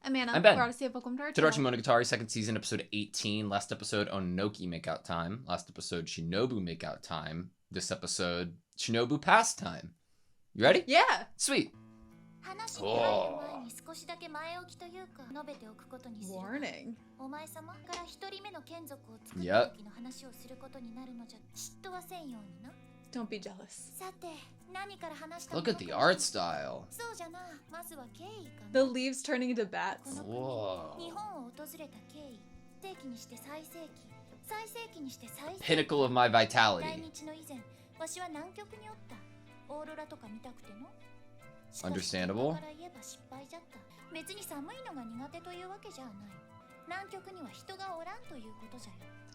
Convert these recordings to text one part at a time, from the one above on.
I'm Anna. I'm Ben. We're AutoSave. Welcome to our Today channel. Monogatari Second Season, episode 18. Last episode, Onoki Makeout Time. Last episode, Shinobu Makeout Time. This episode, Shinobu Pastime. You ready? Yeah. Sweet. Oh. Warning. Yep. Don't be jealous. Look at the art style. The leaves turning into bats. Whoa. Pinnacle of my vitality. Understandable.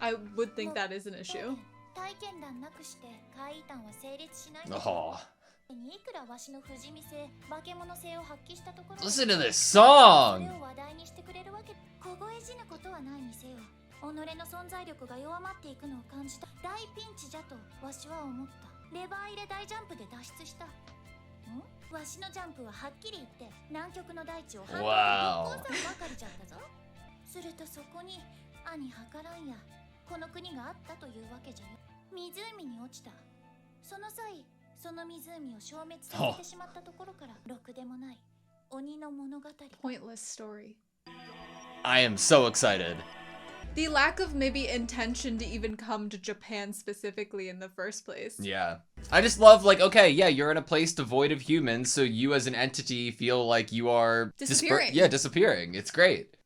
I would think that is an issue. Oh. Listen to this song! Wow. するとそこに兄計らんやこの国があったというわけじゃよ。湖に落ちた。その際、その湖を消滅させてしまったところからろくでもない鬼の物語。 Pointless story. I am so excited. The lack of maybe intention to even come to Japan specifically in the first place. Yeah. I just love, like, okay, yeah, you're in a place devoid of humans, so you as an entity feel like you are disappearing. Disappearing. It's great.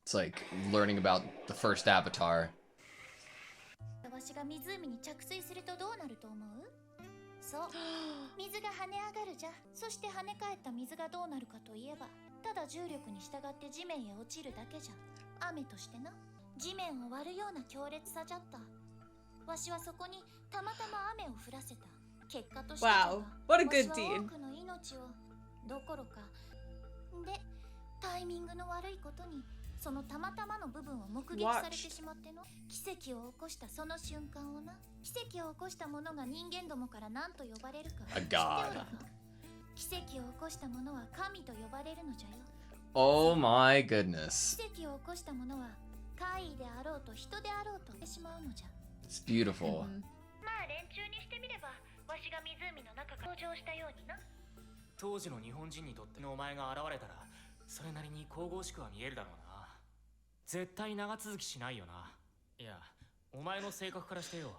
It's like learning about the first Avatar. 私が湖に着水するとどうなると思う？そう。水が跳ね上がるじゃ。そして跳ね返った水がどうなるかといえば、ただ重力に従って地面へ落ちるだけじゃ。雨としてな。地面を割るような強烈さじゃった。わしはそこにたまたま雨を降らせた。結果としてじゃが、 Wow, what a good わしは deed. 多くの命をどころか。で、タイミングの悪いことに。そのたまたまの部分を目撃されてしまっての奇跡を起こしたその瞬間をな奇跡を起こしたものが人間どもから何と呼ばれるか知っておるか奇跡を起こしたものは神と呼ばれるのじゃよ Oh my goodness. 奇跡を起こしたものは怪異であろうと人であろうとしてしまうのじゃ It's beautiful. まあ連中にしてみればわしが湖の中から登場したようにな当時の日本人にとってのお前が現れたらそれなりに神々しくは見えるだろうな絶対長続きしないよな。いや、お前の性格からしてよ。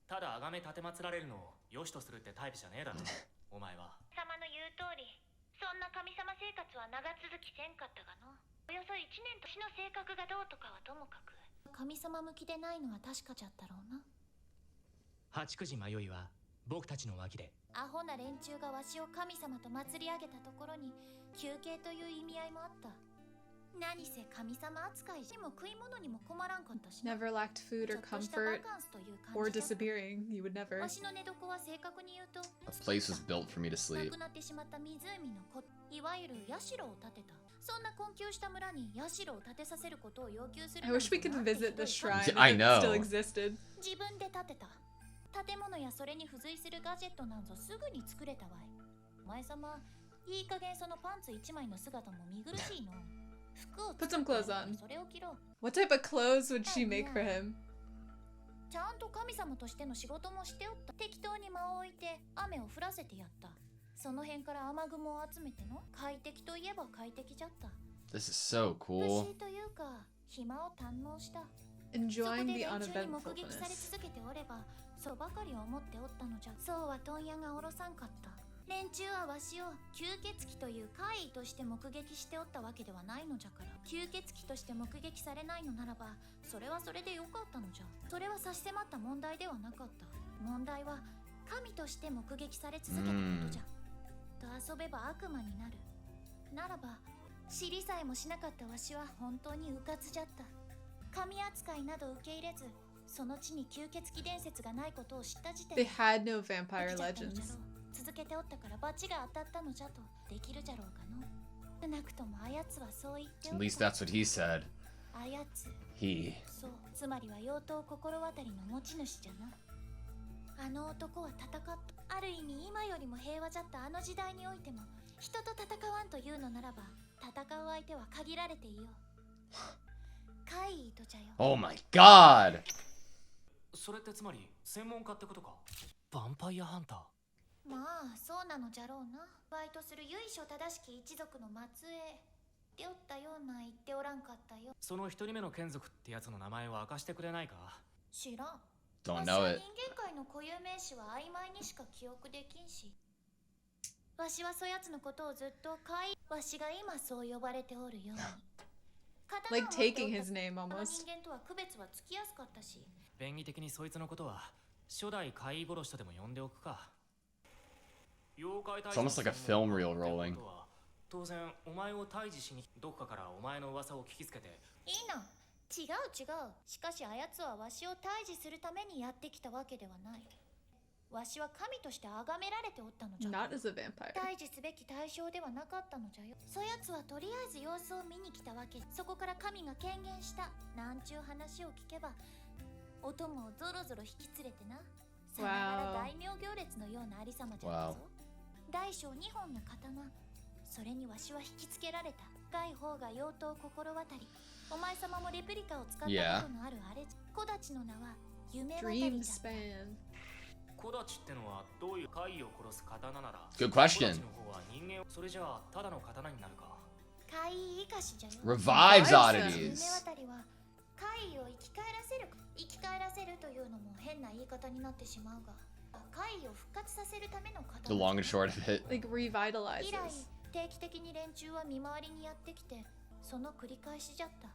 ただ崇め立てまつられるのを良しとするってタイプじゃねえだろ。お前は。様の言う通り、そんな神様生活は長続きせんかったがの。およそ1年としの性格がどうとかはともかく。神様向きでないのは確かじゃったろうな。八九時迷いは僕たちの脇で。アホな連中がわしを神様と祭り上げたところに休憩という意味合いもあった。何せ神様扱いしも食い物にも困らんかったし Never lacked food or comfort or disappearing. You would never. わしの寝床は正確に言うと A place was built for me to な sleep. くなってしまった湖の子いわゆる社を建てたそんな困窮した村に社を建てさせることを要求する I wish we could visit the shrine if I it know. still existed. 自分で建てた建物やそれに付随するガジェットなんぞすぐに作れたわいお前様いい加減そのパンツ一枚の姿も見苦しいの Put some clothes on. What type of clothes would she make for him? ちゃんと神様としての仕事もしておった適当に間を置いて雨を降らせてやったその辺から雨雲を集めての快適といえば快適じゃった This is so 不 cool. 思議というか暇を堪能した Enjoying the そこで連中に目撃され uneventfulness. 続けておればそうばかり思っておったのじゃそうは問屋がおろさんかった連中はわしを吸血鬼という怪異として目撃しておったわけではないのじゃから吸血鬼として目撃されないのならばそれはそれでよかったのじゃそれは差し迫った問題ではなかった問題は神として目撃され続けたことじゃと遊べば悪魔になるならば知りさえもしなかったわしは本当にうかつじゃった神扱いなど受け入れずその地に吸血鬼伝説がないことを知った時点 They で had no vampire legends. 続けておったから罰が当たったのじゃとできるじゃろうかの少なくともあやつはそう言ってお At った least that's what he said. あやつ He. そうつまりは妖刀心当たりの持ち主じゃなあの男は戦ったある意味今よりも平和じゃったあの時代においても人と戦わんというのならば戦う相手は限られていよう。怪異とじゃよ。 Oh my god! それってつまり専門家ってことか。ヴァンパイアハンター。まあそうなのじゃろうな。バイトする由緒正しき一族の末裔っておったような言っておらんかったよ。その一人目の眷属ってやつの名前を明かしてくれないか。知らん。 Don't わし know は it. 人間界の固有名詞は曖昧にしか記憶できんし、わしはそやつのことをずっとわしが今そう呼ばれておるように。 Like taking his name あの almost. 人間とは区別はつきやすかったし、便宜的にそいつのことは初代怪異殺しとでも呼んでおくか。妖怪退治 It's almost like a film reel rolling. 当然お前を退治しにどっかからお前の噂を聞きつけて。いいな。違う違う。しかしあやつはわしを退治するためにやってきたわけではない。わしは神として崇められておったのじゃ。 Not as a vampire. 退治すべき対象ではなかったのじゃよ。そやつはとりあえず様子を見に来たわけ。そこから神が権限したなんちゅう話を聞けば、お供をゾロゾロ引き連れてな。さながら大名行列のようなありさまじゃったぞ。大小2本の刀、それにわしは引きつけられた。深い方が妖刀心渡り。お前様もレプリカを使ったことのあるあれ。小立ちの名は夢渡り Dream じゃった。 span. 小立ちってのはどういう怪異を殺す刀なら。 Good 小立 question. ちの方は人間を、それじゃあただの刀になるか。怪異生かしじゃよ。 Revives Revives夢 oddities. 渡りは怪異を生き返らせる。生き返らせるというのも変な言い方になってしまうが、怪異を復活させるための The 刀。 long and short of it. Like 以来 revitalizes. 定期的に連中は見回りにやってきて、その繰り返しじゃった。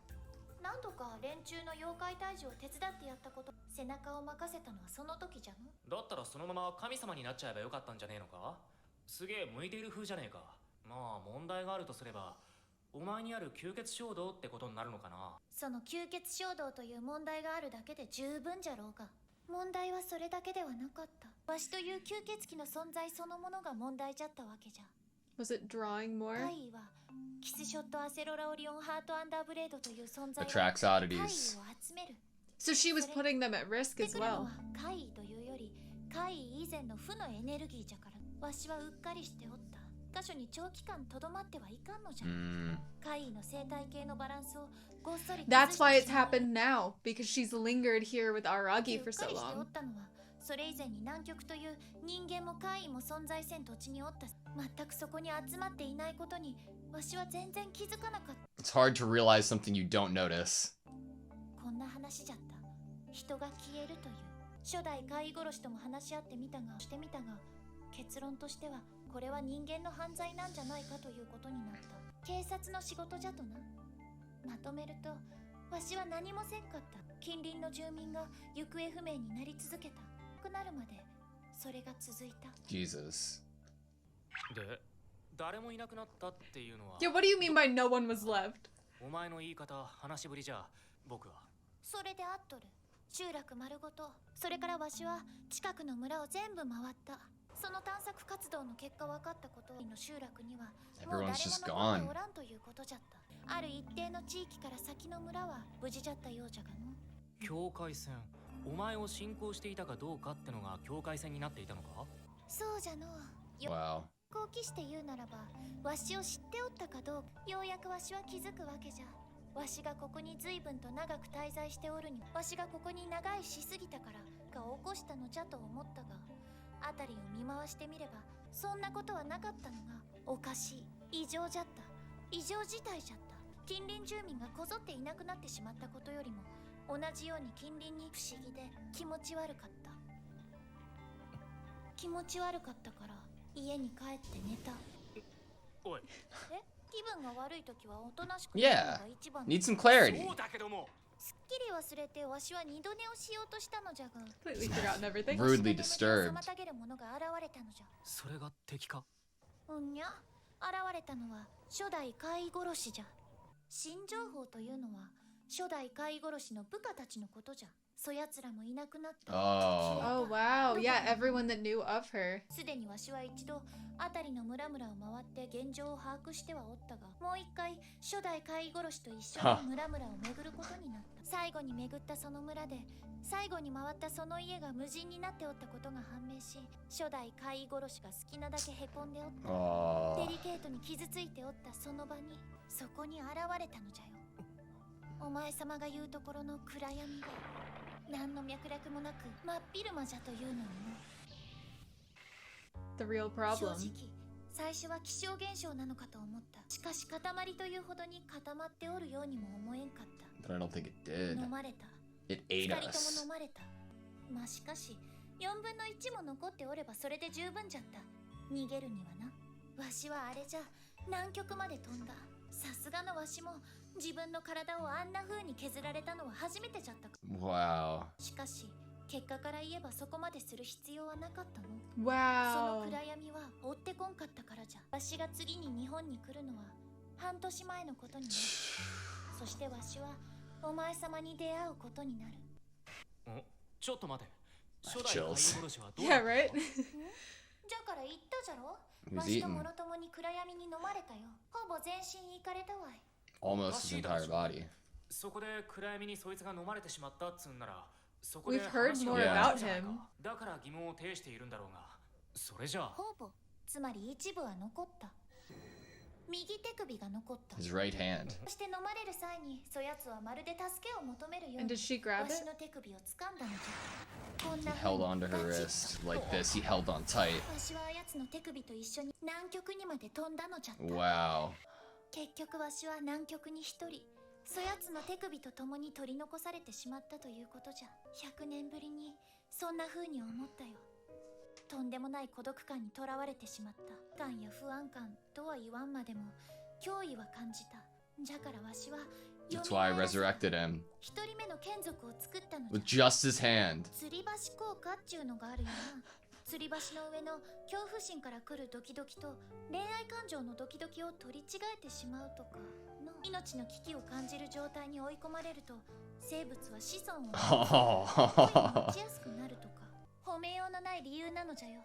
何度か連中の妖怪退治を手伝ってやったこと、背中を任せたのはその時じゃの。だったらそのまま神様になっちゃえばよかったんじゃねえのか。すげえ向いている風じゃねえか。まあ問題があるとすれば、お前にある吸血衝動ってことになるのかな。その吸血衝動という問題があるだけで十分じゃろうが、問題はそれだけではなかった。わしという吸血鬼の存在そのものが問題じゃったわけじゃ。 Was it drawing more? 怪異はキスショットアセロラオリオンハートアンダーブレードという存在が Attracts 怪異 oddities. を集める。 So she was putting them at risk て as くるの well. は怪異というより怪異以前の負のエネルギーじゃから、わしはうっかりしておった。箇所に長期間とどまってはいかんのじゃ。 怪異の生態系のバランスをごっそり That's why 崩 it's してしまう。 happened now, because she's lingered here with Aragi う for っか so りしてお long. ったのは、それ以前に南極という人間も怪異も存在せん土地におった。全くそこに集まっていないことにわしは全然気づかなかった。 It's hard to realize something you don't notice. こんな話じゃった。人が消えるという初代怪異殺しとも話し合ってみたが結論としてはこれは人間の犯罪なんじゃないかということになった。警察の仕事じゃとな。まとめると、わしは何もせんかった。近隣の住民が行方不明になり続けた。くなるまでそれが続いた。 Jesus. で、誰もいなくなったっていうのは。 Yeah, what do you mean by no one was left? お前の言い方、話しぶりじゃ僕は。それであっとる。集落丸ごと。それからわしは近くの村を全部回った。その探索活動の結果分かったことの集落にはもう誰も Everyone's just 残って gone. おらんということじゃった。ある一定の地域から先の村は無事じゃったようじゃがの。境界線。お前を信仰していたかどうかってのが境界線になっていたのか。そうじゃの。よ Wow. こう期して言うならば、わしを知っておったかどうか、ようやくわしは気づくわけじゃ。わしがここに随分と長く滞在しておるに、わしがここに長居しすぎたからが起こしたのじゃと思ったが、辺りを見回してみればそんなことはなかったのがおかしい。異常じゃった。異常事態じゃった。近隣住民がこぞっていなくなってしまったことよりも同じように近隣に不思議で気持ち悪かった。気持ち悪かったから家に帰って寝た。おい。気分が悪いときはおとなしく寝るのが一番。 Need some clarity. そうだけども。すっきり忘れてわしは二度寝をしようとしたのじゃが、 Completely forgotten everything. Rudely わしの眠りを disturbed. 妨げるものが現れたのじゃ。それが敵か。うんにゃ、現れたのは初代怪異殺しじゃ。新情報というのは初代飼い殺しの部下たちのことじゃ。そやつらもいなくなった。 Oh. Oh wow, yeah, everyone that knew of her. すでにわしは一度辺りの村々を回って現状を把握してはおったが、もう一回初代飼い殺しと一緒に村々を巡ることになった。最後に巡ったその村で最後に回ったその家が無人になっておったことが判明し、初代飼い殺しが好きなだけへこんでおった。 Oh. デリケートに傷ついておったその場にそこに現れたのじゃよ。お前様が言うところの暗闇が何の脈絡もなく真っ昼間じゃというのにの。 The real 正 problem. 直最初は気象現象なのかと思った。しかし塊というほどに固まっておるようにも思えんかった。 But I don't think it did. 飲まれた。 It 二 ate 人とも us. 飲まれた。まあしかし4分の1も残っておればそれで十分じゃった。逃げるにはな。わしはあれじゃ南極まで飛んだ。さすがのわしも自分の体をあんな風に削られたのは初めてじゃった。 Wow. しかし結果から言えばそこまでする必要はなかったの。 Wow. その暗闇は追ってこんかったからじゃ。わしが次に日本に来るのは半年前のことになる。そしてわしはお前様に出会うことになる。ちょっと待て。初代飼い殺しはどう Yeah, right? じゃから言ったじゃろ。 He わ was しと eaten もろともに暗闇に飲まれたよ。ほぼ全身いかれたわい。 Almost his entire body. そこで暗闇にそいつが飲まれてしまったっつんなら、そこで We've heard 話を more 聞いた about じゃないか him. だから疑問を呈しているんだろうが、それじゃあほぼ、つまり一部は残った。右手首が残った。 His right hand. そして飲まれる際にそやつはまるで助けを求めるよう And に did she grab わし it? の手首を掴んだのじゃ。こん He な held 風に onto her ガチッ wrist like this. He held on tight. わしはあやつの手首と一緒に南極にまで飛んだのじゃった。 Wow. 結局わしは南極に一人そやつの手首と共に取り残されてしまったということじゃ。100年ぶりにそんな風に思ったよ。とんでもない孤独感にとらわれてしまった。感や不安感とは言わんまでも脅威は感じた。じゃからわしは That's why I resurrected him 一人目の眷属を作ったの with じゃ。 just his hand. 吊り橋効果っちゅうのがあるよな。吊り橋の上の恐怖心から来るドキドキと恋愛感情のドキドキを取り違えてしまうとかの命の危機を感じる状態に追い込まれると生物は子孫を持ちやすくなるとか褒めようのない理由なのじゃよ。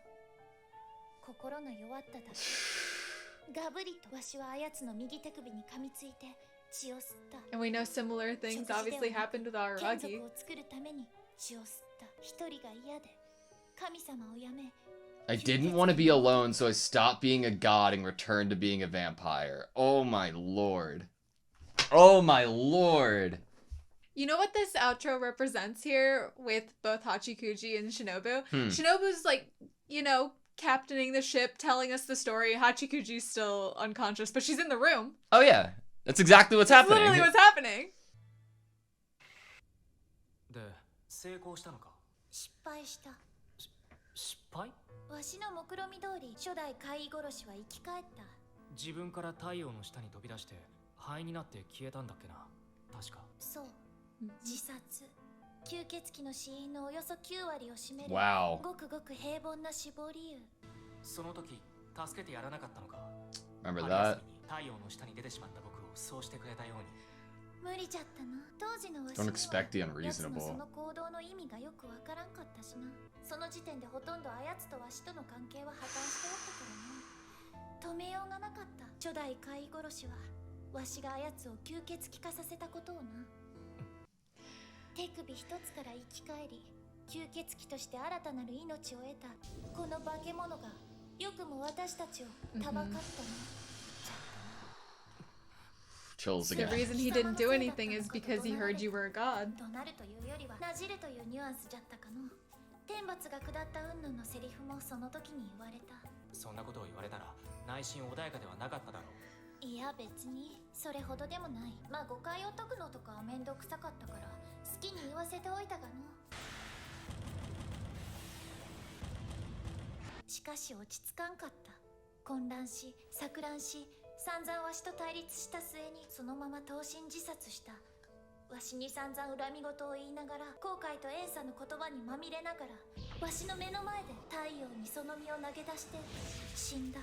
心が弱っただけ。ガブリとわしはあやつの右手首に噛みついて血を吸った。 And we know similar things obviously happened with our 眷 Aragi. 属を作るために血を吸った。一人が嫌で神様をやめ I didn't want to be alone, so I stopped being a god and returned to being a vampire. Oh my lord. Oh my lord. You know what this outro represents here with both Hachikuji and Shinobu? Hmm. Shinobu's like, you know, captaining the ship, telling us the story. Hachikuji's still unconscious, but she's in the room. Oh yeah. That's exactly what's That's happening. literally what's happening. で、成功したのか。失敗した。失敗？わしの目論見通り初代飼い殺しは生き返った。自分から太陽の下に飛び出して灰になって消えたんだっけな。確か。そう、自殺。吸血鬼の死因のおよそ9割を占める Wow. ごくごく平凡な死亡理由。その時助けてやらなかったのか。 Remember 春休 that? みに太陽の下に出てしまった僕をそうしてくれたように。無理じゃったな。当時のわし Don't には expect the やつの unreasonable. その行動の意味がよくわからんかったしな。その時点でほとんどあやつとわしとの関係は破綻しておったからな。止めようがなかった。初代飼い殺しはわしがあやつを吸血鬼化させたことをな。手首一つから生き返り吸血鬼として新たなる命を得たこの化け物がよくも私たちをたばかったな。 Chills The again. reason he didn't do anything is because he heard you were a god. 怒鳴るというよりはなじるというニュアンスじゃったかの。天罰が下った云々のセリフもその時に言われた。そんなことを言われたら内心穏やかではなかっただろう。いや別にそれほどでもない。まあ誤解を解くのとかは面倒くさかったから好きに言わせておいたがの。しかし落ち着かんかった。混乱し錯乱し散々わしと対立した末にそのまま投身自殺した。わしに散々恨み事を言いながら後悔と怨嗟の言葉にまみれながらわしの目の前で太陽にその身を投げ出して死んだ。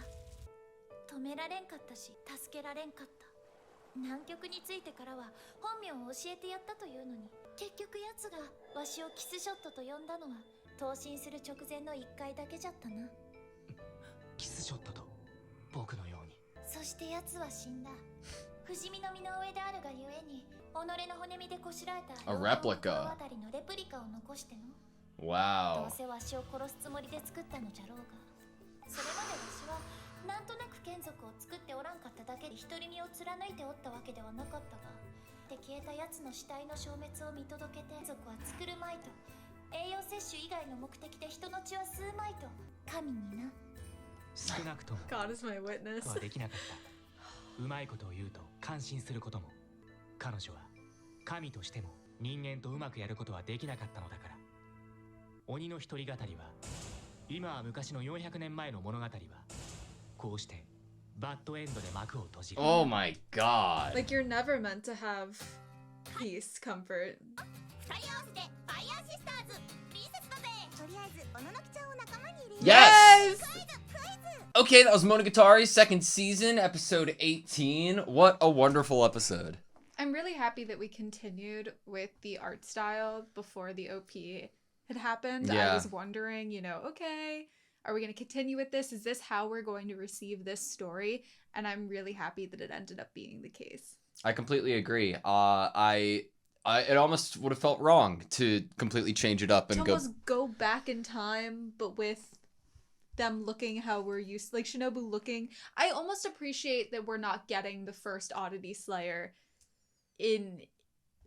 止められんかったし助けられんかった。南極に着いてからは本名を教えてやったというのに、結局奴がわしをキスショットと呼んだのは投身する直前の1回だけじゃったな。キスショットと僕のように。そして奴は死んだ。不死身の身の上であるがゆえに、己の骨身でこしらえた A replica. あたりのレプリカを残しての。ど Wow. うせわしを殺すつもりで作ったのじゃろうが、それまでわしはなんとなく眷属を作っておらんかっただけで独り身を貫いておったわけではなかったが、で消えた奴の死体の消滅を見届けて、眷属は作るまいと、栄養摂取以外の目的で人の血は吸うまいと、神にな。少なくとも God is my witness. はできなかった。うまいことを言うと感心することも、彼女は神としても人間とうまくやることはできなかったのだから。鬼の一人語りは今は昔の400年前の物語はこうしてバッドエンドで幕を閉じる。 Oh my god. Like, you're never meant to have peace, comfort. 二人合わせてファイヤーシスターズプリンセスだぜ。とりあえずおののきちゃんを仲間に入れる。 Yes! Okay, that was Monogatari Second Season, Episode 18. What a wonderful episode. I'm really happy that we continued with the art style before the OP had happened. Yeah. I was wondering, okay, are we going to continue with this? Is this how we're going to receive this story? And I'm really happy that it ended up being the case. I completely agree. It almost would have felt wrong to completely change it up and To almost go back in time, but with them looking how we're used, like Shinobu looking. I almost appreciate that we're not getting the first Oddity Slayer in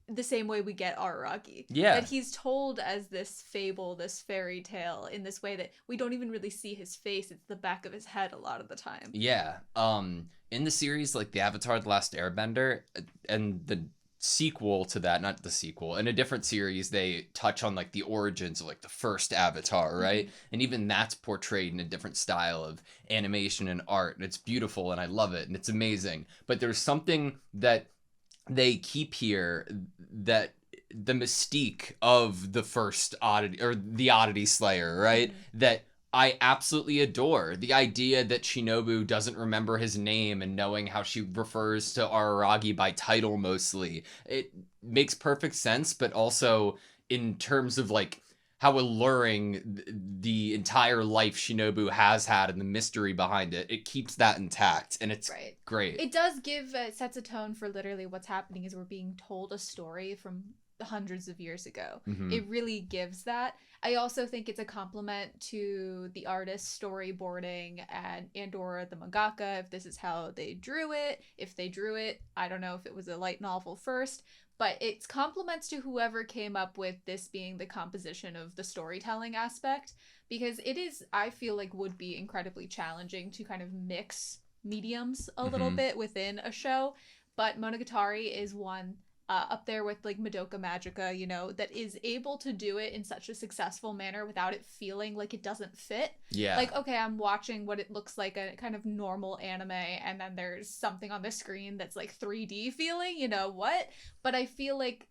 the same way we get Araragi. Yeah. That he's told as this fable, this fairy tale, in this way that we don't even really see his face. It's the back of his head a lot of the time. Yeah. In the series, like the Avatar: The Last Airbender, and the sequel to that, not the sequel, in a different series, they touch on like the origins of like the first Avatar, right? And even that's portrayed in a different style of animation and art, and it's beautiful, and I love it, and it's amazing. But there's something that they keep here, that the mystique of the first Oddity, or the Oddity Slayer, right? That I absolutely adore. The idea that Shinobu doesn't remember his name and knowing how she refers to Araragi by title mostly. It makes perfect sense, but also in terms of like how alluring the entire life Shinobu has had and the mystery behind it, it keeps that intact, and it's Right. great. It does give, sets a tone for literally what's happening is we're being told a story from hundreds of years ago. Mhm. It really gives that. I also think it's a compliment to the artist's storyboarding and or the mangaka, if this is how they drew it. If they drew it, I don't know if it was a light novel first, but it's compliments to whoever came up with this being the composition of the storytelling aspect, because it is, I feel like, would be incredibly challenging to kind of mix mediums a little bit within a show. But Monogatari is one up there with like Madoka Magica, that is able to do it in such a successful manner without it feeling like it doesn't fit. Yeah. Like, okay, I'm watching what it looks like a kind of normal anime, and then there's something on the screen that's like 3D feeling, what? But I feel like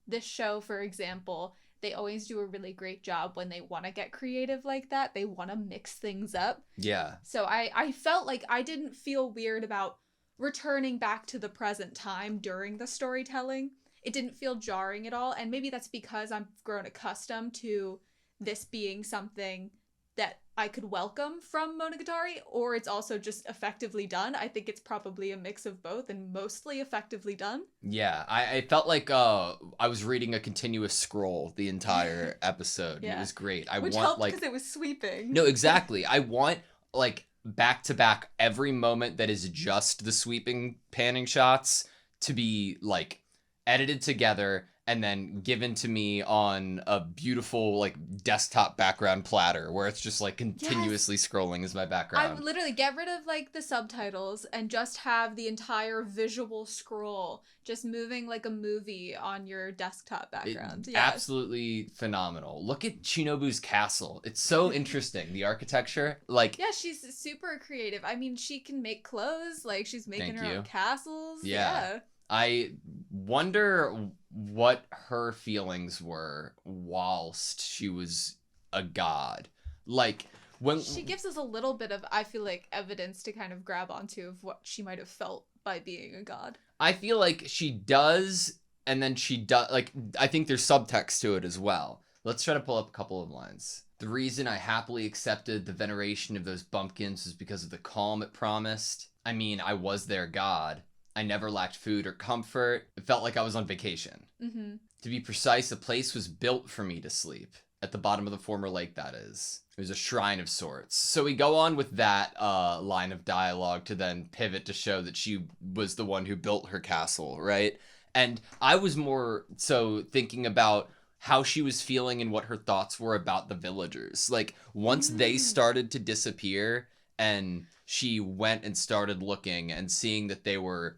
this show, for example, they always do a really great job when they want to get creative like that. They want to mix things up. Yeah. So I felt like I didn't feel weird about returning back to the present time during the storytelling. It didn't feel jarring at all, and maybe that's because I've grown accustomed to this being something that I could welcome from Monogatari, or it's also just effectively done. I think it's probably a mix of both, and mostly effectively done. Yeah, I felt like I was reading a continuous scroll the entire episode. Yeah. It was great. Which want helped like because it was sweeping. No, exactly. I want like back to back every moment that is just the sweeping panning shots to be like edited together and then given to me on a beautiful like desktop background platter where it's just like continuously scrolling as my I background. would literally get rid of like the subtitles and just have the entire visual scroll just moving like a movie on your desktop background. Absolutely phenomenal. Look at Shinobu's castle. It's so interesting. The architecture, like Yeah, she's super creative. I mean, she can make clothes. Like, she's making Thank her you. own castles. Yeah. I wonder what her feelings were whilst she was a god. Like, when She gives us a little bit of, I feel like, evidence to kind of grab onto of what she might have felt by being a god. I feel like she does, and then she does, like, I think there's subtext to it as well. Let's try to pull up a couple of lines. The reason I happily accepted the veneration of those bumpkins was because of the calm it promised. I mean, I was their god. I never lacked food or comfort. It felt like I was on vacation. Mm-hmm. To be precise, a place was built for me to sleep. At the bottom of the former lake, that is. It was a shrine of sorts. So we go on with that line of dialogue to then pivot to show that she was the one who built her castle, right? And I was more so thinking about how she was feeling and what her thoughts were about the villagers. Like, once they started to disappear and she went and started looking and seeing that they were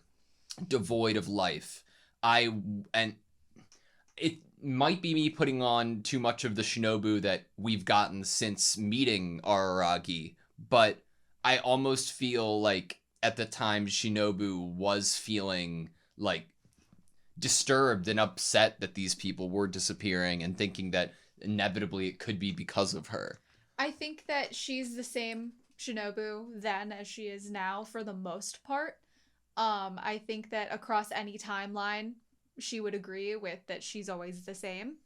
devoid of life, and it might be me putting on too much of the Shinobu that we've gotten since meeting Araragi, but I almost feel like at the time Shinobu was feeling like disturbed and upset that these people were disappearing and thinking that inevitably it could be because of her. I think that she's the same Shinobu then as she is now for the most part. I think that across any timeline, she would agree with that she's always the same.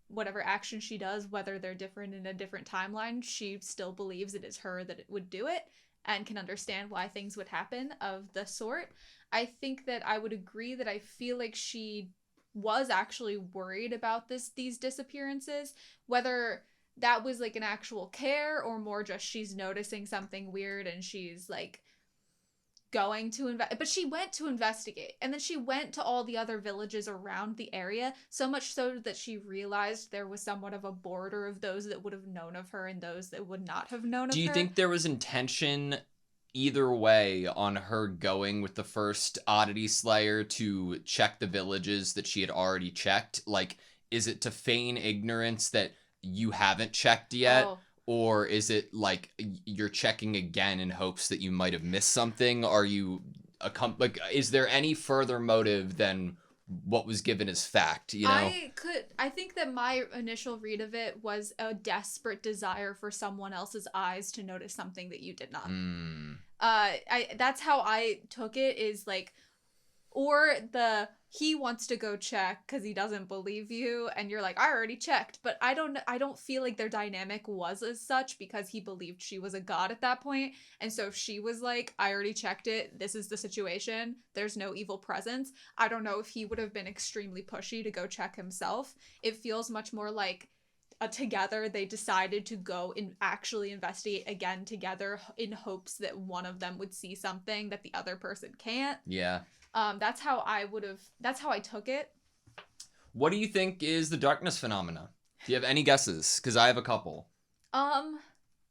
Whatever action she does, whether they're different in a different timeline, she still believes it is her that it would do it and can understand why things would happen of the sort. I think that I would agree that I feel like she was actually worried about these disappearances, whether that was like an actual care or more just she's noticing something weird and she's like going to but she went to investigate, and then she went to all the other villages around the area, so much so that she realized there was somewhat of a border of those that would have known of her and those that would not have known of her. Do you think there was intention either way on her going with the first oddity slayer to check the villages that she had already checked? Like, is it to feign ignorance that you haven't checked yet? Oh. Or is it like you're checking again in hopes that you might have missed something? Are you like, is there any further motive than what was given as fact, you know? I think that my initial read of it was a desperate desire for someone else's eyes to notice something that you did not. That's how I took it, is like, or he wants to go check because he doesn't believe you, and you're like, I already checked. But I don't feel like their dynamic was as such, because he believed she was a god at that point. And so if she was like, I already checked it, this is the situation, there's no evil presence, I don't know if he would have been extremely pushy to go check himself. It feels much more like together they decided to go and actually investigate again together in hopes that one of them would see something that the other person can't. Yeah. That's how I took it. What do you think is the darkness phenomena? Do you have any guesses? Because I have a couple.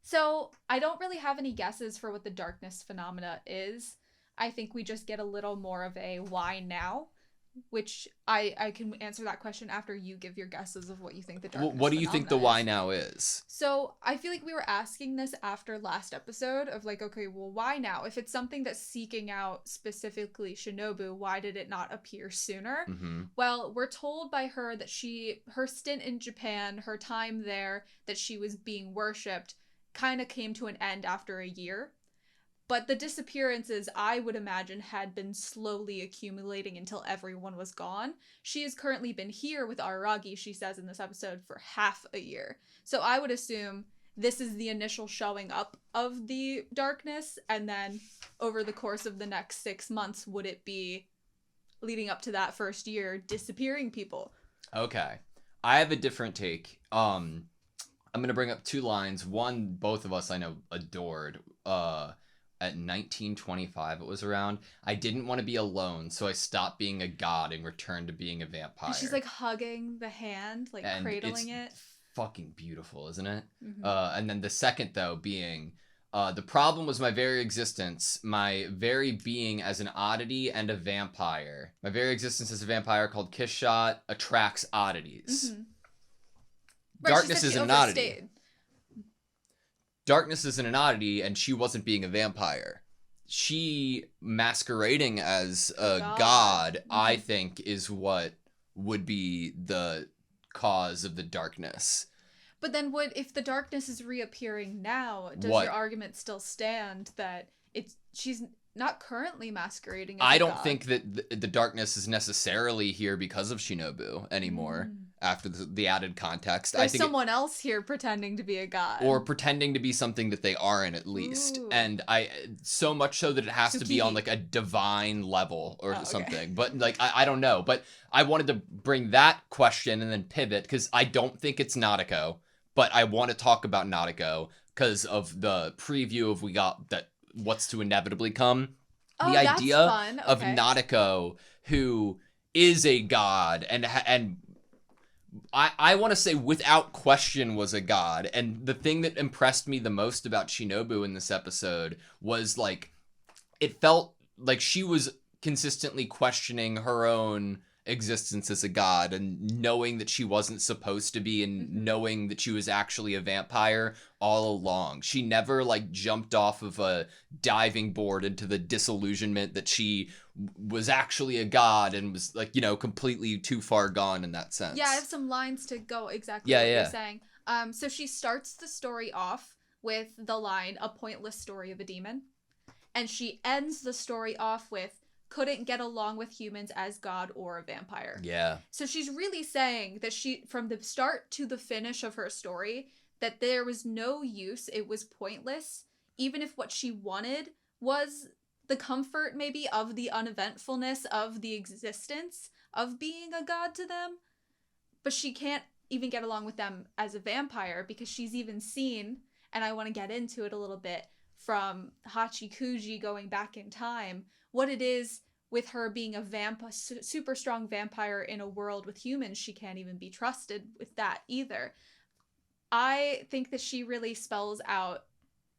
So I don't really have any guesses for what the darkness phenomena is. I think we just get a little more of a why now, which I can answer that question after you give your guesses of what you think the darkness What do you think the phenomena why is. now is? So I feel like we were asking this after last episode of like, okay, well, why now? If it's something that's seeking out specifically Shinobu, why did it not appear sooner? Mm-hmm. Well, we're told by her that her stint in Japan, her time there, that she was being worshipped, kind of came to an end after a year. But the disappearances, I would imagine, had been slowly accumulating until everyone was gone. She has currently been here with Araragi, she says in this episode, for half a year. So I would assume this is the initial showing up of the darkness, and then over the course of the next 6 months, would it be leading up to that first year disappearing people? Okay. I have a different take. I'm going to bring up two lines. One, both of us I know adored. At 1925 it was around. I didn't want to be alone, so I stopped being a god and returned to being a vampire. And she's like hugging the hand, like and cradling it's it. Fucking beautiful, isn't it? Mm-hmm. And then the second, though, being the problem was my very existence, my very being as an oddity and a vampire. My very existence as a vampire called Kiss Shot attracts oddities. Mm-hmm. Right, Darkness is an oddity. overstayed. Darkness isn't an oddity, and she wasn't being a vampire. She masquerading as a god, I think, is what would be the cause of the darkness. But then if the darkness is reappearing now, does What? your argument still stand that she's not currently masquerading as I a don't god. think that the darkness is necessarily here because of Shinobu anymore. After the added context, There's I think someone else here pretending to be a god. or pretending to be something that they aren't at least. Ooh. And I so much so that it has to be on Tsukiji. like a divine level or Oh, okay. something. But like I don't know. But I wanted to bring that question and then pivot because I don't think it's Nautico, but I want to talk about Nautico because of the preview of we got that what's to inevitably come. Oh, The that's idea fun. of Okay. Nautico, who is a god and I want to say without question was a god. And the thing that impressed me the most about Shinobu in this episode was like it felt like she was consistently questioning her own existence as a god and knowing that she wasn't supposed to be and knowing that she was actually a vampire all along. She never like jumped off of a diving board into the disillusionment that she was actually a god and was like, you know, completely too far gone in that sense. Yeah, I have some lines to go exactly Yeah, what yeah. you're saying. So she starts the story off with the line, "A pointless story of a demon." And she ends the story off with, "Couldn't get along with humans as god or a vampire." Yeah. So she's really saying that she, from the start to the finish of her story, that there was no use, it was pointless, even if what she wanted was the comfort maybe of the uneventfulness of the existence of being a god to them. But she can't even get along with them as a vampire because she's even seen, and I want to get into it a little bit, from Hachikuji going back in time, what it is with her being a super strong vampire in a world with humans. She can't even be trusted with that either. I think that she really spells out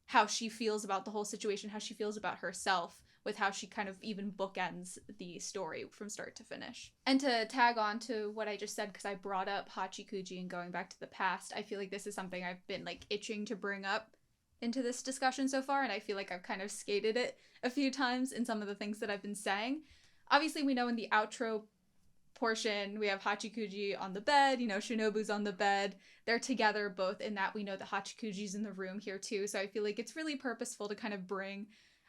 how she feels about the whole situation, how she feels about herself, with how she kind of even bookends the story from start to finish. And to tag on to what I just said, because I brought up Hachikuji and going back to the past, I feel like this is something I've been like itching to bring up into this discussion so far, and I feel like I've kind of skated it a few times in some of the things that I've been saying. Obviously, we know in the outro portion, we have Hachikuji on the bed, you know, Shinobu's on the bed. They're together both in that we know that Hachikuji's in the room here too, so I feel like it's really purposeful to kind of bring...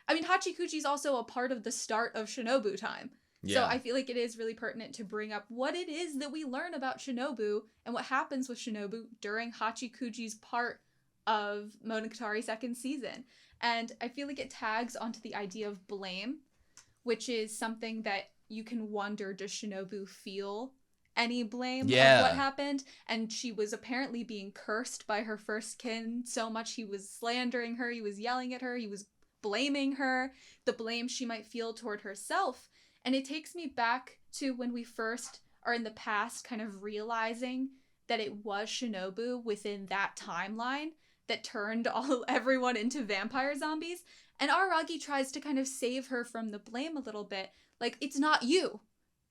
I mean, Hachikuji's also a part of the start of Shinobu time. Yeah. So I feel like it is really pertinent to bring up what it is that we learn about Shinobu and what happens with Shinobu during Hachikuji's part of Monogatari Second season. And I feel like it tags onto the idea of blame, which is something that you can wonder, does Shinobu feel any blame of what happened? And she was apparently being cursed by her first kin so much. He was slandering her, he was yelling at her, he was blaming her, the blame she might feel toward herself. And it takes me back to when we first are in the past kind of realizing that it was Shinobu within that timeline that turned everyone into vampire zombies. And Aragi tries to kind of save her from the blame a little bit. Like, it's not you.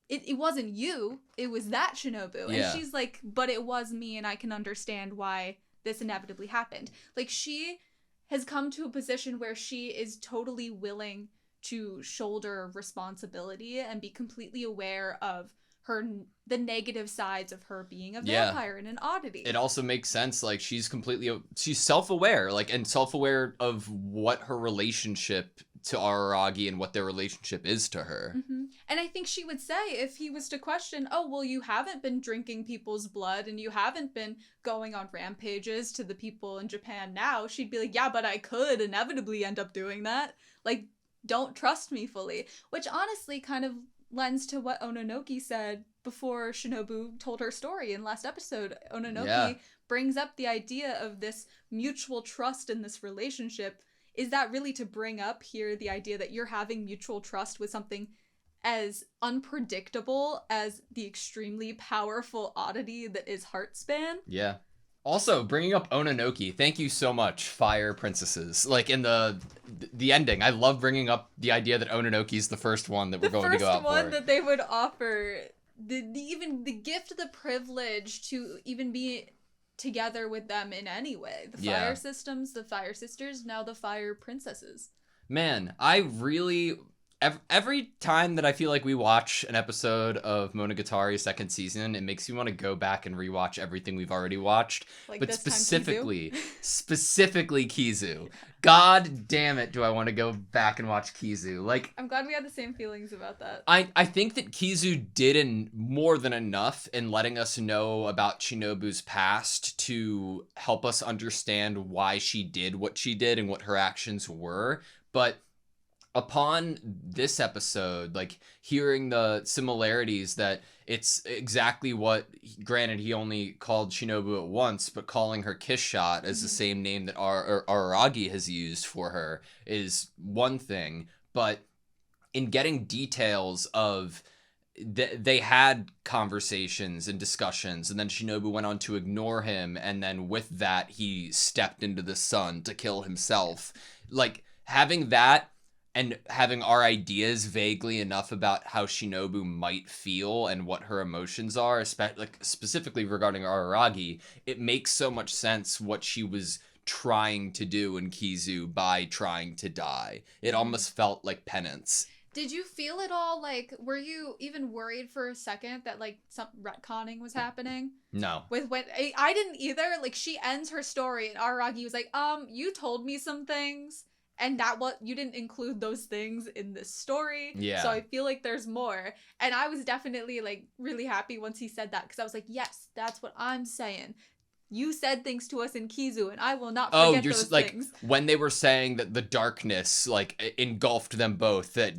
It wasn't you. It was that Shinobu. Yeah. And she's like, but it was me, and I can understand why this inevitably happened. Like, she has come to a position where she is totally willing to shoulder responsibility and be completely aware of the negative sides of her being a vampire and an oddity. It also makes sense, like she's self-aware, like, and self-aware of what her relationship to Araragi and what their relationship is to her. Mm-hmm. And I think she would say, if he was to question, oh, well, you haven't been drinking people's blood and you haven't been going on rampages to the people in Japan now, she'd be like, yeah, but I could inevitably end up doing that. Like, don't trust me fully. Which honestly kind of lends to what Ononoki said before Shinobu told her story in last episode. Ononoki brings up the idea of this mutual trust in this relationship. Is that really to bring up here the idea that you're having mutual trust with something as unpredictable as the extremely powerful oddity that is Heartspan? Yeah. Also, bringing up Ononoki, thank you so much, Fire Princesses. Like, in the ending, I love bringing up the idea that Ononoki's the first one that we're going to go out for. The first one that they would offer, the gift, the privilege to even be together with them in any way. The Fire Systems, the Fire Sisters, now the Fire Princesses. Man, I really... Every time that I feel like we watch an episode of Monogatari second season, it makes me want to go back and rewatch everything we've already watched. Like But this time, specifically Kizu. God damn it, do I want to go back and watch Kizu. Like, I'm glad we had the same feelings about that. I think that Kizu did more than enough in letting us know about Shinobu's past to help us understand why she did what she did and what her actions were. But upon this episode, like, hearing the similarities that it's exactly what, granted, he only called Shinobu at once, but calling her Kiss Shot as the same name that Araragi has used for her is one thing. But in getting details of they had conversations and discussions, and then Shinobu went on to ignore him, and then with that he stepped into the sun to kill himself. Like, having that and having our ideas vaguely enough about how Shinobu might feel and what her emotions are, specifically regarding Araragi, it makes so much sense what she was trying to do in Kizu by trying to die. It almost felt like penance. Did you feel at all, like, were you even worried for a second that, like, some retconning was happening? No. With when I didn't either. Like, she ends her story and Araragi was like, you told me some things, and you didn't include those things in this story. Yeah. So I feel like there's more. And I was definitely, like, really happy once he said that, because I was like, yes, that's what I'm saying. You said things to us in Kizu, and I will not forget those like, things. when they were saying that the darkness, like, engulfed them both, that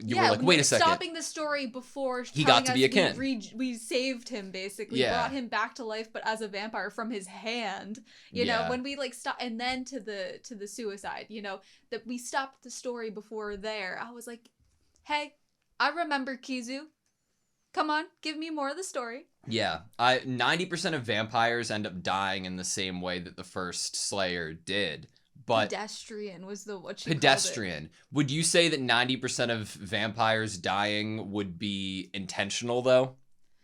you were like, wait a second. Stopping the story before he got to be a kin. We saved him, basically. Yeah. Brought him back to life, but as a vampire from his hand. You know, when we, like, stop, and then to the suicide, you know, that we stopped the story before there. I was like, hey, I remember Kizu. Come on, give me more of the story. Yeah, 90% of vampires end up dying in the same way that the first Slayer did. But pedestrian was what she pedestrian. called it. Would you say that 90% of vampires dying would be intentional, though?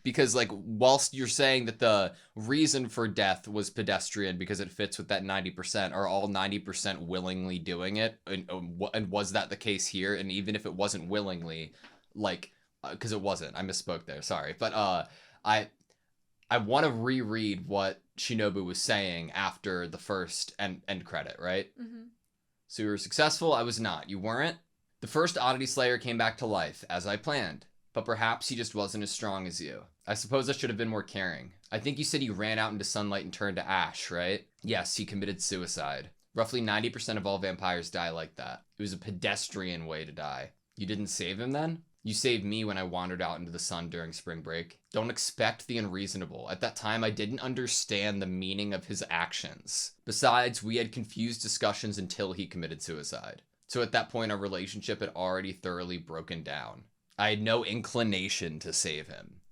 Because, like, whilst you're saying that the reason for death was pedestrian because it fits with that 90%, are all 90% willingly doing it? And was that the case here? And even if it wasn't willingly, like, because it wasn't. I misspoke there. Sorry. But I want to reread what Shinobu was saying after the first end credit, right? Mm-hmm. So you were successful. I was not. You weren't? The first Oddity Slayer came back to life, as I planned. But perhaps he just wasn't as strong as you. I suppose I should have been more caring. I think you said he ran out into sunlight and turned to ash, right? Yes, he committed suicide. Roughly 90% of all vampires die like that. It was a pedestrian way to die. You didn't save him then? You saved me when I wandered out into the sun during spring break. Don't expect the unreasonable. At that time, I didn't understand the meaning of his actions. Besides, we had confused discussions until he committed suicide. So at that point, our relationship had already thoroughly broken down. I had no inclination to save him.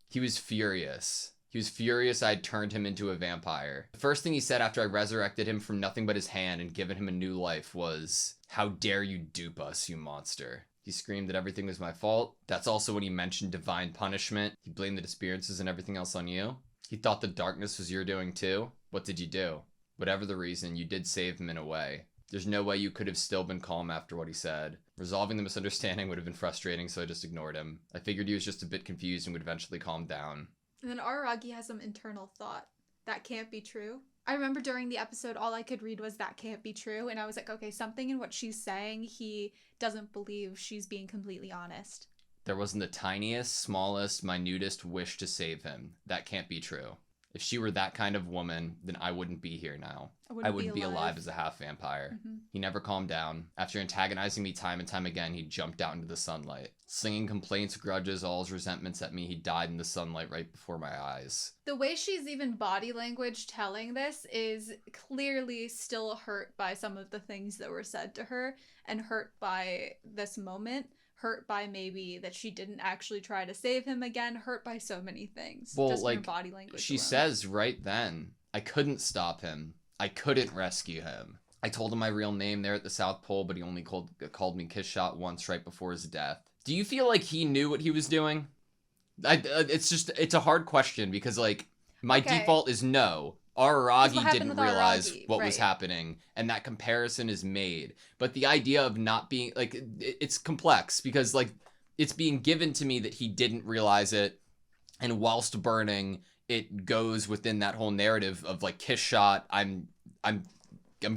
He was furious. He was furious I had turned him into a vampire. The first thing he said after I resurrected him from nothing but his hand and given him a new life was, "How dare you dupe us, you monster." He screamed that everything was my fault. That's also when he mentioned divine punishment. He blamed the disappearances and everything else on you. He thought the darkness was your doing too. What did you do? Whatever the reason, you did save him in a way. There's no way you could have still been calm after what he said. Resolving the misunderstanding would have been frustrating, so I just ignored him. I figured he was just a bit confused and would eventually calm down. And then Araragi has some internal thought. That can't be true. I remember during the episode, all I could read was "that can't be true." And I was like, okay, something in what she's saying, he doesn't believe she's being completely honest. There wasn't the tiniest, smallest, minutest wish to save him. That can't be true. If she were that kind of woman, then I wouldn't be here now. I wouldn't be alive as a half-vampire. Mm-hmm. He never calmed down. After antagonizing me time and time again, he jumped out into the sunlight. Slinging complaints, grudges, all his resentments at me, he died in the sunlight right before my eyes. The way she's even body language telling this is clearly still hurt by some of the things that were said to her, and hurt by this moment. Hurt by maybe that she didn't actually try to save him again. Hurt by so many things. Well, just like, in her body language she alone. says right then, I couldn't stop him. I couldn't rescue him. I told him my real name there at the South Pole, but he only called me Kiss Shot once right before his death. Do you feel like he knew what he was doing? It's a hard question because, like, my default is no. Araragi happened didn't with realize Araragi, what was right. happening, and that comparison is made. But the idea of not being like it's complex because like it's being given to me that he didn't realize it, and whilst burning, it goes within that whole narrative of like kiss shot. I'm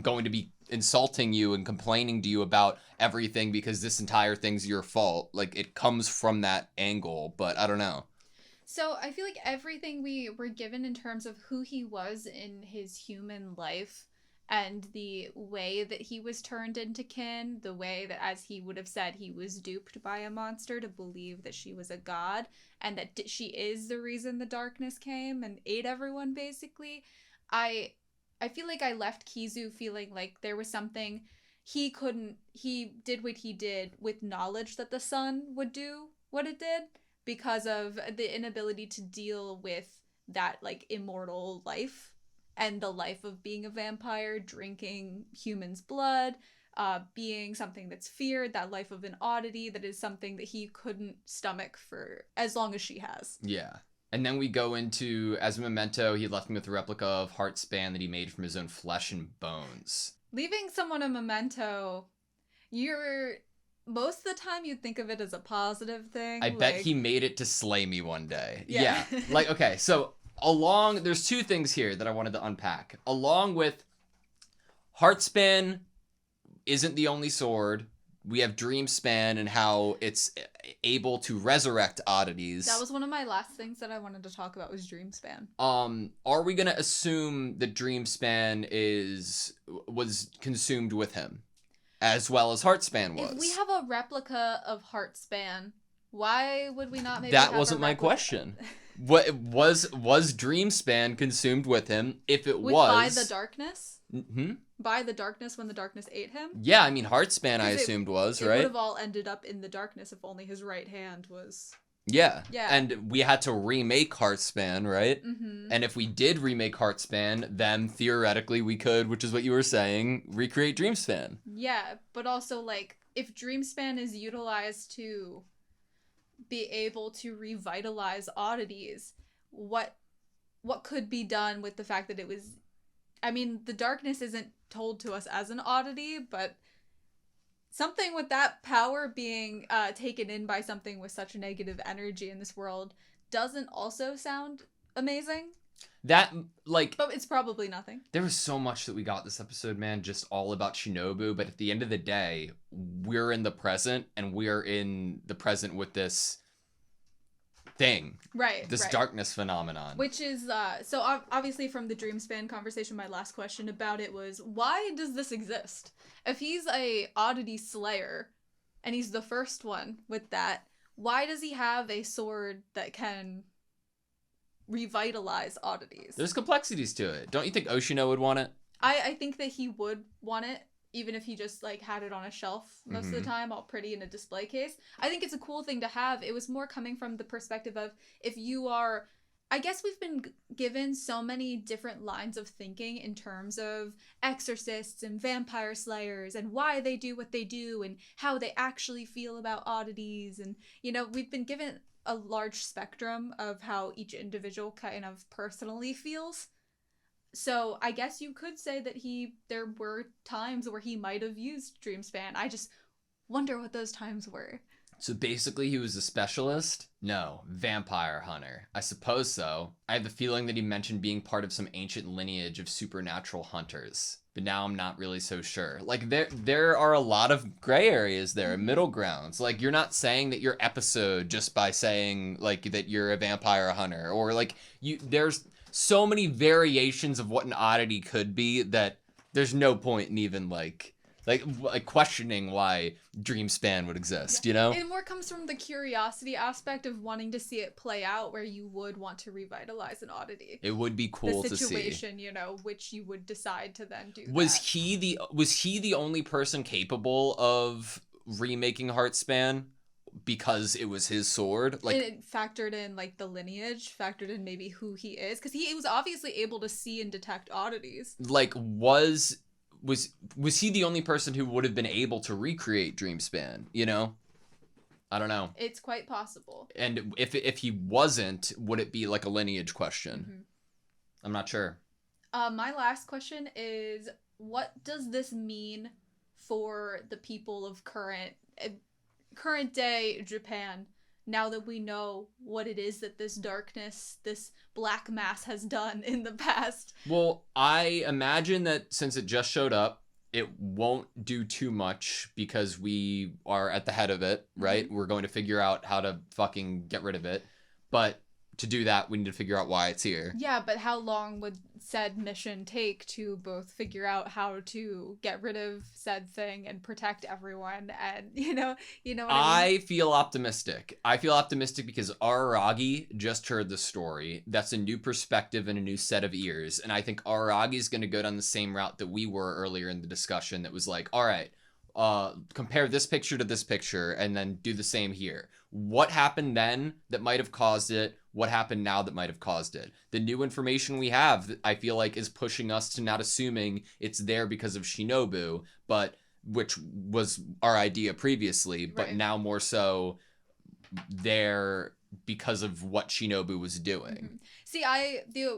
going to be insulting you and complaining to you about everything because this entire thing's your fault. Like it comes from that angle, but I don't know. So I feel like everything we were given in terms of who he was in his human life and the way that he was turned into kin, the way that, as he would have said, he was duped by a monster to believe that she was a god and that she is the reason the darkness came and ate everyone, basically. I feel like I left Kizu feeling like there was something he did what he did with knowledge that the sun would do what it did, because of the inability to deal with that like immortal life and the life of being a vampire, drinking humans' blood, being something that's feared, that life of an oddity that is something that he couldn't stomach for as long as she has. Yeah. And then we go into, as a memento, he left me with a replica of Heartspan that he made from his own flesh and bones. Leaving someone a memento, most of the time you'd think of it as a positive thing. I bet he made it to slay me one day. Yeah. Like, okay, so there's two things here that I wanted to unpack. Along with Heartspan isn't the only sword. We have Dreamspan and how it's able to resurrect oddities. That was one of my last things that I wanted to talk about was Dreamspan. Are we gonna assume that Dreamspan was consumed with him, as well as Heartspan was? If we have a replica of Heartspan, why would we not maybe That have wasn't a my replica? question. What was Dreamspan consumed with him? If it With was by the darkness? Hmm? By the darkness when the darkness ate him? Yeah, I mean Heartspan I 'Cause assumed was, It would right? have all ended up in the darkness if only his right hand was... Yeah. Yeah. And we had to remake Heartspan, right? Mm-hmm. And if we did remake Heartspan, then theoretically we could, which is what you were saying, recreate Dreamspan. Yeah, but also, like, if Dreamspan is utilized to be able to revitalize oddities, what could be done with the fact that it was... I mean, the darkness isn't told to us as an oddity, but something with that power being taken in by something with such negative energy in this world doesn't also sound amazing. That, like... But it's probably nothing. There was so much that we got this episode, man, just all about Shinobu, but at the end of the day, we're in the present, and we're in the present with this thing. Right, This right. darkness phenomenon. Which is, so obviously from the Dreamspan conversation, my last question about it was, why does this exist? If he's a oddity slayer, and he's the first one with that, why does he have a sword that can revitalize oddities? There's complexities to it. Don't you think Oshino would want it? I think that he would want it, even if he just, like, had it on a shelf most of the Mhm. time, all pretty in a display case. I think it's a cool thing to have. It was more coming from the perspective of, if you are... I guess we've been given so many different lines of thinking in terms of exorcists and vampire slayers and why they do what they do and how they actually feel about oddities. And, you know, we've been given a large spectrum of how each individual kind of personally feels. So I guess you could say that there were times where he might have used Dreamspan. I just wonder what those times were. So basically he was a specialist? No, vampire hunter. I suppose so. I have the feeling that he mentioned being part of some ancient lineage of supernatural hunters. But now I'm not really so sure. Like, there are a lot of gray areas there, middle grounds. Like, you're not saying that you're episode just by saying, like, that you're a vampire hunter. Or, like, there's so many variations of what an oddity could be that there's no point in even, like questioning why Dreamspan would exist, you know? It more comes from the curiosity aspect of wanting to see it play out, where you would want to revitalize an oddity. It would be cool the to see. situation, you know, which you would decide to then do. Was he the only person capable of remaking Heartspan because it was his sword? Like, it factored in, like, the lineage, factored in maybe who he is, because he was obviously able to see and detect oddities. like was he the only person who would have been able to recreate Dreamspan, you know? I don't know. It's quite possible. And if he wasn't, would it be like a lineage question? Mhm. I'm not sure. My last question is, what does this mean for the people of current day Japan? Now that we know what it is that this darkness, this black mass has done in the past. Well, I imagine that since it just showed up, it won't do too much because we are at the head of it, right? Mm-hmm. We're going to figure out how to fucking get rid of it. But to do that, we need to figure out why it's here. Yeah, but how long would said mission take to both figure out how to get rid of said thing and protect everyone? And you know what I mean? I feel optimistic. I feel optimistic because Araragi just heard the story. That's a new perspective and a new set of ears. And I think Araragi is going to go down the same route that we were earlier in the discussion. That was like, all right, compare this picture to this picture and then do the same here. What happened then that might have caused it? What happened now that might have caused it? The new information we have, I feel like, is pushing us to not assuming it's there because of Shinobu, but which was our idea previously, but Right. now more so there because of what Shinobu was doing. See,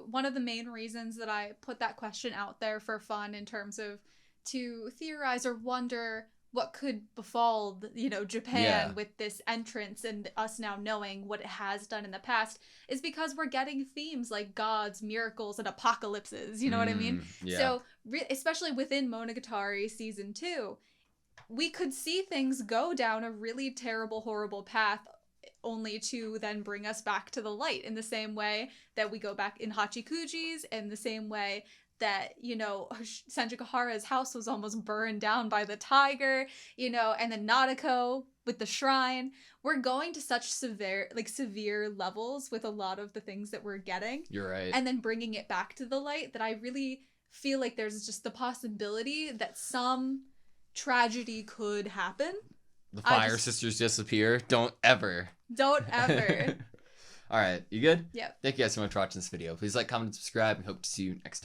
one of the main reasons that I put that question out there for fun in terms of to theorize or wonder what could befall, Japan Yeah. with this entrance and us now knowing what it has done in the past is because we're getting themes like gods, miracles, and apocalypses. You know what I mean? Yeah. So, especially within Monogatari season 2, we could see things go down a really terrible, horrible path only to then bring us back to the light in the same way that we go back in Hachikuji's, in the same way that, Senjikahara's house was almost burned down by the tiger, and then Nadeko with the shrine. We're going to such severe levels with a lot of the things that we're getting. You're right. And then bringing it back to the light that I really feel like there's just the possibility that some tragedy could happen. The Fire Sisters disappear. Don't ever. Don't ever. All right. You good? Yep. Thank you guys so much for watching this video. Please like, comment, and subscribe, and hope to see you next time.